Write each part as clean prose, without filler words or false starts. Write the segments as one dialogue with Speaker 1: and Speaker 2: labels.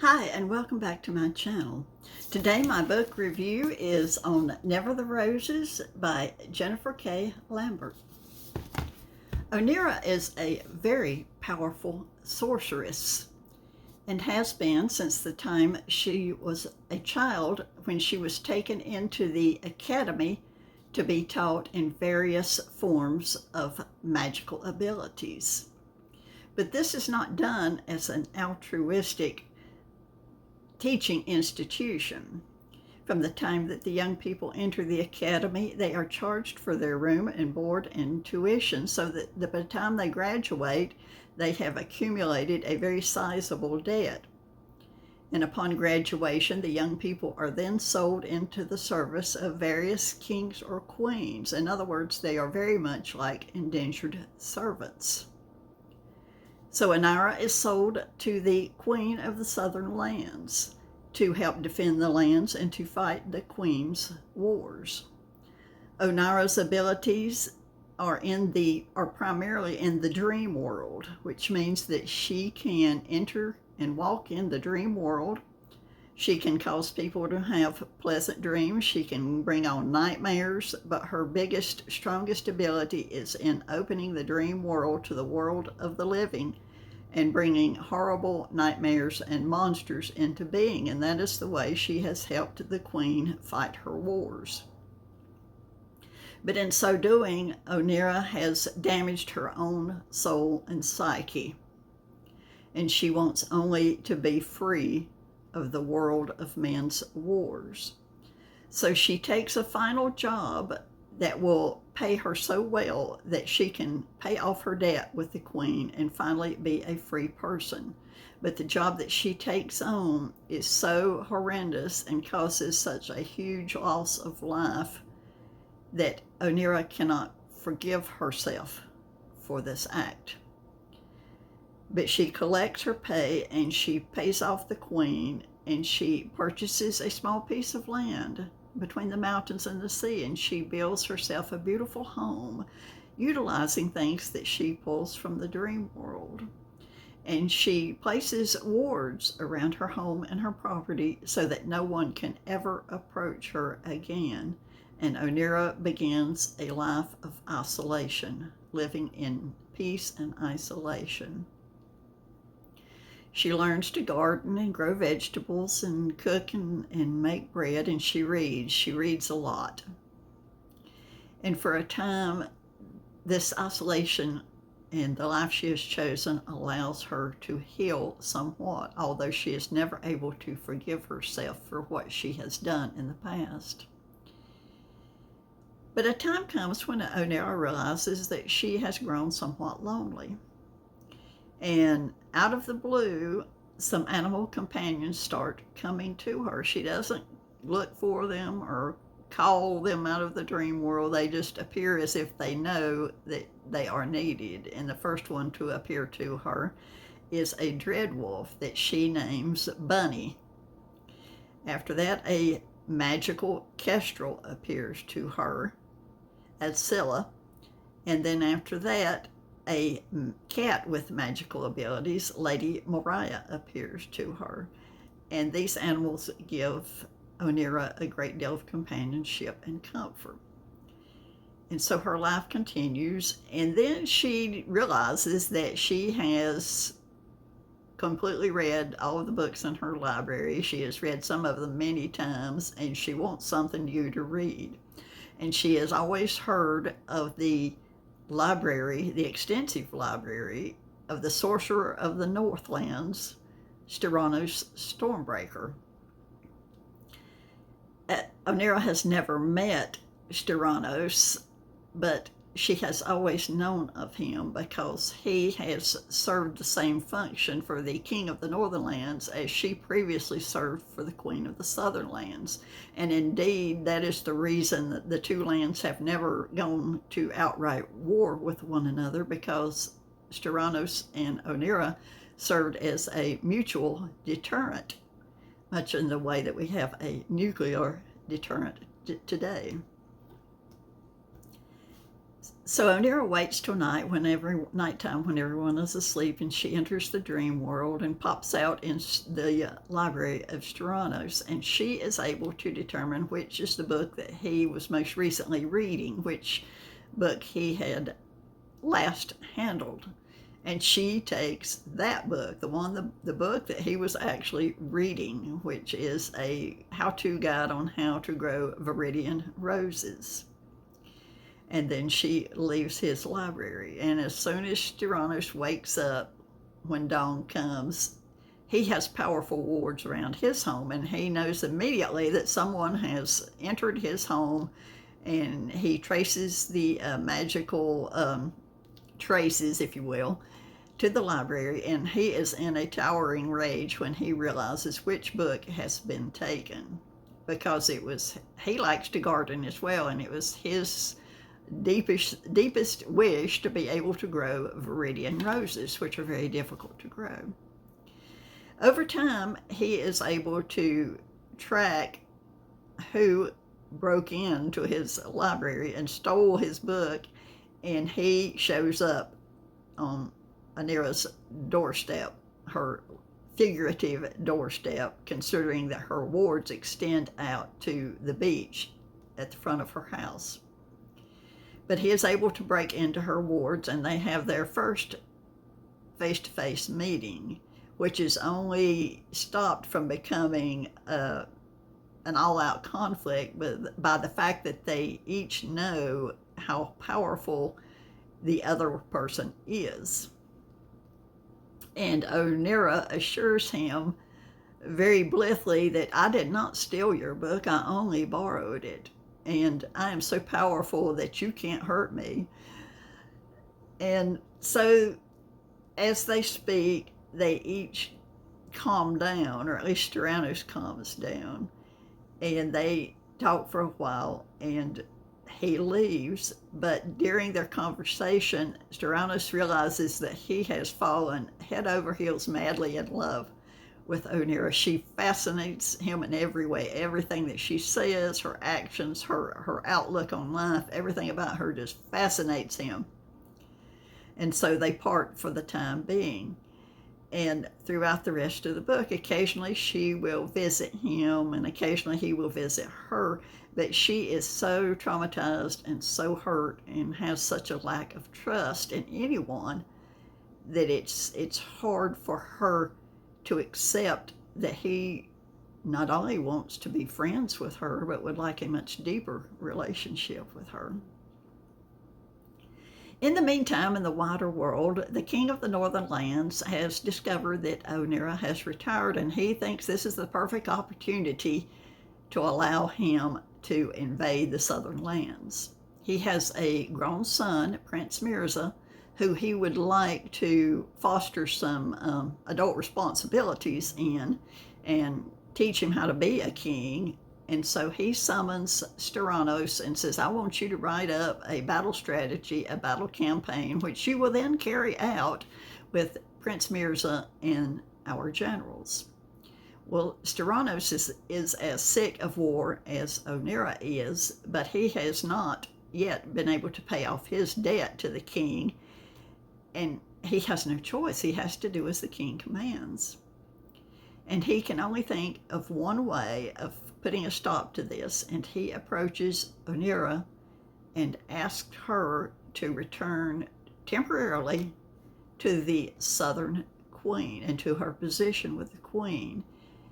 Speaker 1: Hi, and welcome back to my channel. Today my book review is on Never the Roses by Jennifer K.Lambert. Onira is a very powerful sorceress and has been since the time she was a child when she was taken into the academy to be taught in various forms of magical abilities. But this is not done as an altruistic teaching institution. From the time that the young people enter the academy, they are charged for their room and board and tuition so that by the time they graduate, they have accumulated a very sizable debt. And upon graduation, the young people are then sold into the service of various kings or queens. In other words, they are very much like indentured servants. So Onira is sold to the Queen of the Southern Lands to help defend the lands and to fight the Queen's wars. Onira's abilities are primarily in the dream world, which means that she can enter and walk in the dream world. She can cause people to have pleasant dreams. She can bring on nightmares, but her biggest, strongest ability is in opening the dream world to the world of the living and bringing horrible nightmares and monsters into being. And that is the way she has helped the Queen fight her wars. But in so doing, Onira has damaged her own soul and psyche. And she wants only to be free of the world of men's wars. So she takes a final job that will pay her so well that she can pay off her debt with the Queen and finally be a free person. But the job that she takes on is so horrendous and causes such a huge loss of life that Onira cannot forgive herself for this act. But she collects her pay and she pays off the Queen, and she purchases a small piece of land between the mountains and the sea, and she builds herself a beautiful home utilizing things that she pulls from the dream world. And she places wards around her home and her property so that no one can ever approach her again. And Onira begins a life of isolation, living in peace and isolation. She learns to garden and grow vegetables and cook and make bread, and she reads. She reads a lot. And for a time, this isolation and the life she has chosen allows her to heal somewhat, although she is never able to forgive herself for what she has done in the past. But a time comes when Onira realizes that she has grown somewhat lonely. And out of the blue, some animal companions start coming to her. She doesn't look for them or call them out of the dream world. They just appear as if they know that they are needed. And the first one to appear to her is a dread wolf that she names Bunny. After that, a magical kestrel appears to her as Scylla. And then after that, a cat with magical abilities, Lady Mariah, appears to her. And these animals give Onira a great deal of companionship and comfort. And so her life continues, and then she realizes that she has completely read all of the books in her library. She has read some of them many times, and she wants something new to read. And she has always heard of the library, the extensive library of the sorcerer of the Northlands, Styranos Stormbreaker. Onira has never met Styranos, but she has always known of him because he has served the same function for the King of the Northern Lands as she previously served for the Queen of the Southern Lands. And indeed, that is the reason that the two lands have never gone to outright war with one another, because Styranos and Onira served as a mutual deterrent, much in the way that we have a nuclear deterrent today. So Onira waits till nighttime when everyone is asleep, and she enters the dream world and pops out in the library of Steranos, and she is able to determine which is the book that he was most recently reading, which book he had last handled. And she takes that book, the book that he was actually reading, which is a how-to guide on how to grow Viridian roses. And then she leaves his library. And as soon as Steranos wakes up, when dawn comes, he has powerful wards around his home, and he knows immediately that someone has entered his home, and he traces the magical traces, if you will, to the library, and he is in a towering rage when he realizes which book has been taken, because he likes to garden as well, and it was his deepest wish to be able to grow Viridian roses, which are very difficult to grow. Over time, he is able to track who broke into his library and stole his book, and he shows up on Onira's doorstep, her figurative doorstep, considering that her wards extend out to the beach at the front of her house. But he is able to break into her wards, and they have their first face-to-face meeting, which is only stopped from becoming an all-out conflict by the fact that they each know how powerful the other person is. And Onira assures him very blithely that I did not steal your book, I only borrowed it. And I am so powerful that you can't hurt me. And so as they speak, they each calm down, or at least Steranos calms down, and they talk for a while, and he leaves. But during their conversation, Steranos realizes that he has fallen head over heels madly in love with Onira. She fascinates him in every way. Everything that she says, her actions, her outlook on life, everything about her just fascinates him. And so they part for the time being. And throughout the rest of the book, occasionally she will visit him and occasionally he will visit her, but she is so traumatized and so hurt and has such a lack of trust in anyone that it's hard for her to accept that he not only wants to be friends with her, but would like a much deeper relationship with her. In the meantime, in the wider world, the king of the northern lands has discovered that Onira has retired, and he thinks this is the perfect opportunity to allow him to invade the southern lands. He has a grown son, Prince Mirza, who he would like to foster some adult responsibilities in and teach him how to be a king. And so he summons Steranos and says, I want you to write up a battle strategy, a battle campaign, which you will then carry out with Prince Mirza and our generals. Well, Steranos is as sick of war as Onira is, but he has not yet been able to pay off his debt to the king, and he has no choice. He has to do as the king commands. And he can only think of one way of putting a stop to this, and he approaches Onira and asks her to return temporarily to the southern queen and to her position with the queen.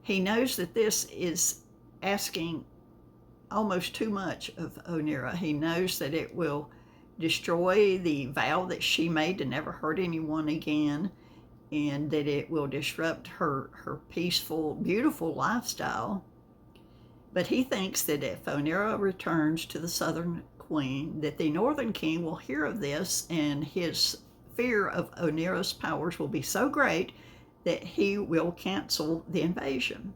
Speaker 1: He knows that this is asking almost too much of Onira. He knows that it will destroy the vow that she made to never hurt anyone again, and that it will disrupt her peaceful, beautiful lifestyle. But he thinks that if Onira returns to the southern queen, that the northern king will hear of this, and his fear of Onira's powers will be so great that he will cancel the invasion.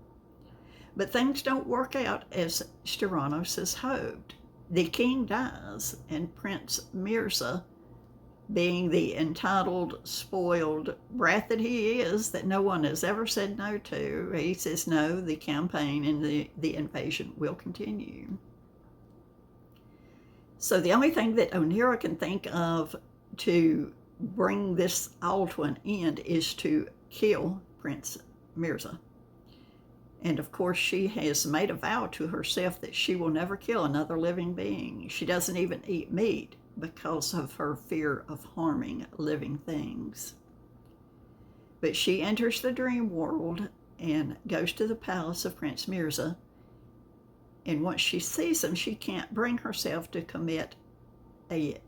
Speaker 1: But things don't work out as Steranos has hoped. The king dies, and Prince Mirza, being the entitled, spoiled brat that he is, that no one has ever said no to, he says no, the campaign and the invasion will continue. So the only thing that Onera can think of to bring this all to an end is to kill Prince Mirza. And of course, she has made a vow to herself that she will never kill another living being. She doesn't even eat meat because of her fear of harming living things. But she enters the dream world and goes to the palace of Prince Mirza. And once she sees him, she can't bring herself to commit a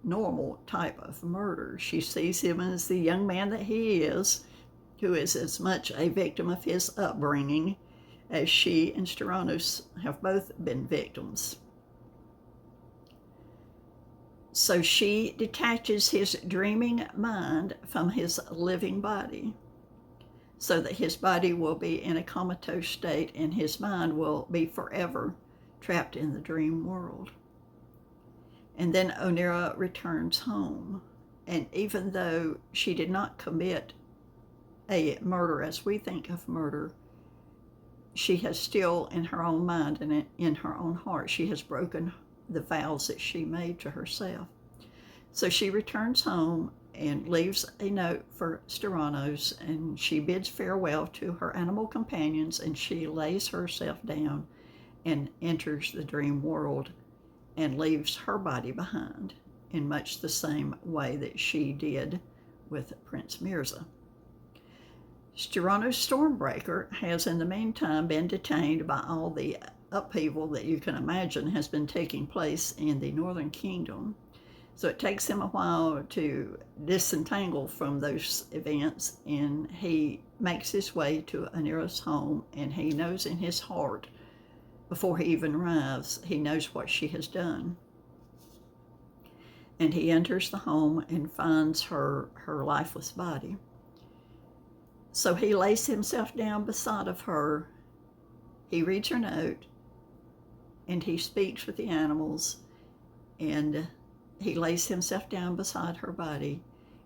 Speaker 1: normal type of murder. She sees him as the young man that he is, who is as much a victim of his upbringing as she and Styranos have both been victims. So she detaches his dreaming mind from his living body, so that his body will be in a comatose state and his mind will be forever trapped in the dream world. And then Onera returns home. And even though she did not commit a murder as we think of murder, she has still in her own mind and in her own heart, she has broken the vows that she made to herself. So she returns home and leaves a note for Styranos, and she bids farewell to her animal companions, and she lays herself down and enters the dream world and leaves her body behind in much the same way that she did with Prince Mirza. Styranos Stormbreaker has in the meantime been detained by all the upheaval that you can imagine has been taking place in the Northern Kingdom. So it takes him a while to disentangle from those events, and he makes his way to Onera's home, and he knows in his heart, before he even arrives, he knows what she has done. And he enters the home and finds her lifeless body. So he lays himself down beside of her, he reads her note, and he speaks with the animals, and he lays himself down beside her body.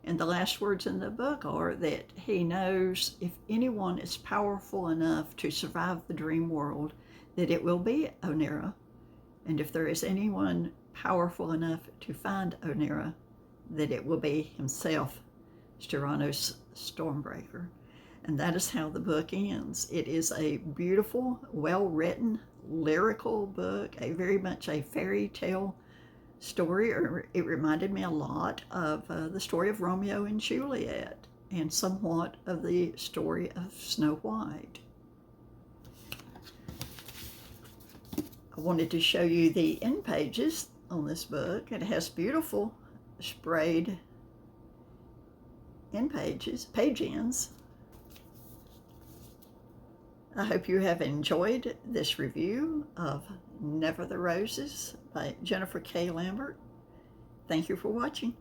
Speaker 1: And the last words in the book are that he knows if anyone is powerful enough to survive the dream world, that it will be Onera. And if there is anyone powerful enough to find Onera, that it will be himself, Styranos Stormbreaker. And that is how the book ends. It is a beautiful, well-written, lyrical book, a very much a fairy tale story. It reminded me a lot of the story of Romeo and Juliet, and somewhat of the story of Snow White. I wanted to show you the end pages on this book. It has beautiful sprayed end pages, page ends. I hope you have enjoyed this review of Never the Roses by Jennifer K.Lambert. Thank you for watching.